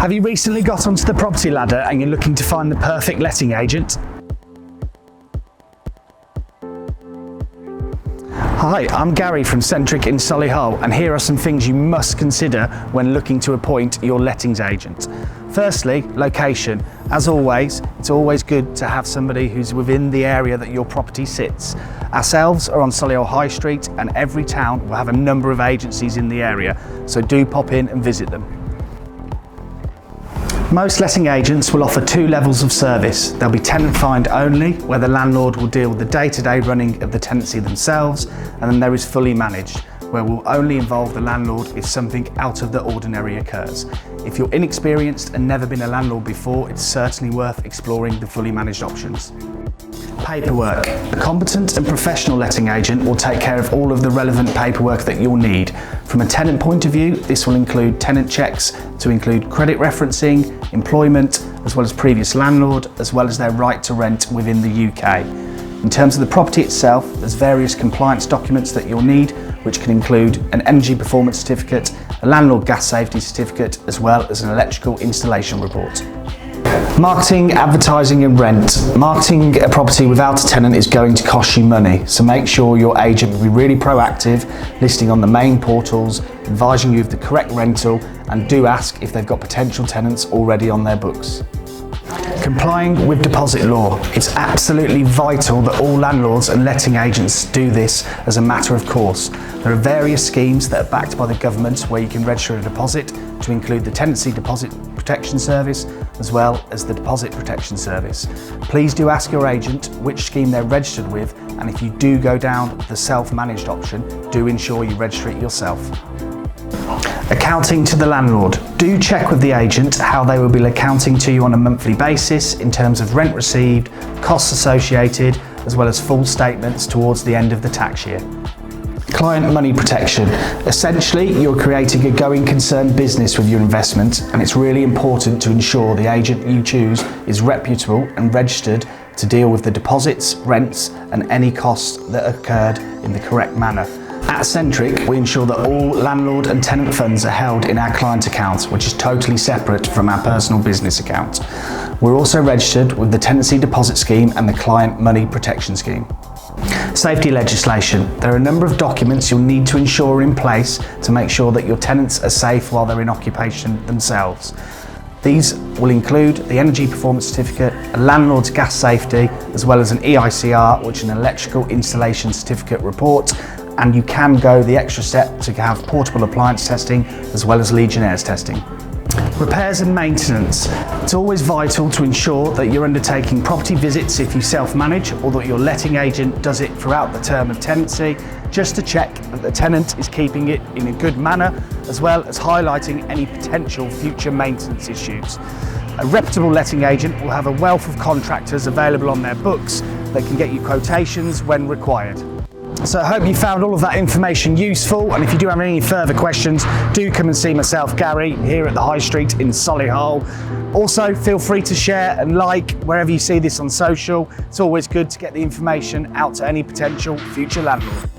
Have you recently got onto the property ladder and you're looking to find the perfect letting agent? Hi, I'm Gary from Centrick in Solihull, and here are some things you must consider when looking to appoint your lettings agent. Firstly, location. As always, it's always good to have somebody who's within the area that your property sits. Ourselves are on Solihull High Street, and every town will have a number of agencies in the area, so do pop in and visit them. Most letting agents will offer two levels of service. There'll be tenant find only, where the landlord will deal with the day-to-day running of the tenancy themselves, and then there is fully managed, where we'll only involve the landlord if something out of the ordinary occurs. If you're inexperienced and never been a landlord before, it's certainly worth exploring the fully managed options. Paperwork. A competent and professional letting agent will take care of all of the relevant paperwork that you'll need. From a tenant point of view, this will include tenant checks to include credit referencing, employment, as well as previous landlord, as well as their right to rent within the UK. In terms of the property itself, there's various compliance documents that you'll need, which can include an energy performance certificate, a landlord gas safety certificate, as well as an electrical installation report. Marketing, advertising and rent. Marketing a property without a tenant is going to cost you money, so make sure your agent will be really proactive, listing on the main portals, advising you of the correct rental, and do ask if they've got potential tenants already on their books. Complying with deposit law. It's absolutely vital that all landlords and letting agents do this as a matter of course. There are various schemes that are backed by the government where you can register a deposit to include the Tenancy Deposit Protection Service as well as the Deposit Protection Service. Please do ask your agent which scheme they're registered with, and if you do go down the self-managed option, do ensure you register it yourself. Accounting to the landlord. Do check with the agent how they will be accounting to you on a monthly basis in terms of rent received, costs associated, as well as full statements towards the end of the tax year. Client money protection. Essentially, you're creating a going concern business with your investment, and it's really important to ensure the agent you choose is reputable and registered to deal with the deposits, rents, and any costs that occurred in the correct manner. At Centrick, we ensure that all landlord and tenant funds are held in our client account, which is totally separate from our personal business account. We're also registered with the Tenancy Deposit Scheme and the Client Money Protection Scheme. Safety legislation. There are a number of documents you'll need to ensure are in place to make sure that your tenants are safe while they're in occupation themselves. These will include the Energy Performance Certificate, a landlord's gas safety, as well as an EICR, which is an electrical installation certificate report, and you can go the extra step to have portable appliance testing as well as Legionnaire's testing. Repairs and maintenance. It's always vital to ensure that you're undertaking property visits if you self-manage, or that your letting agent does it throughout the term of tenancy, just to check that the tenant is keeping it in a good manner, as well as highlighting any potential future maintenance issues. A reputable letting agent will have a wealth of contractors available on their books that can get you quotations when required. So I hope you found all of that information useful, and if you do have any further questions, do come and see myself, Gary, here at the High Street in Solihull. Also, feel free to share and like wherever you see this on social. It's always good to get the information out to any potential future landlord.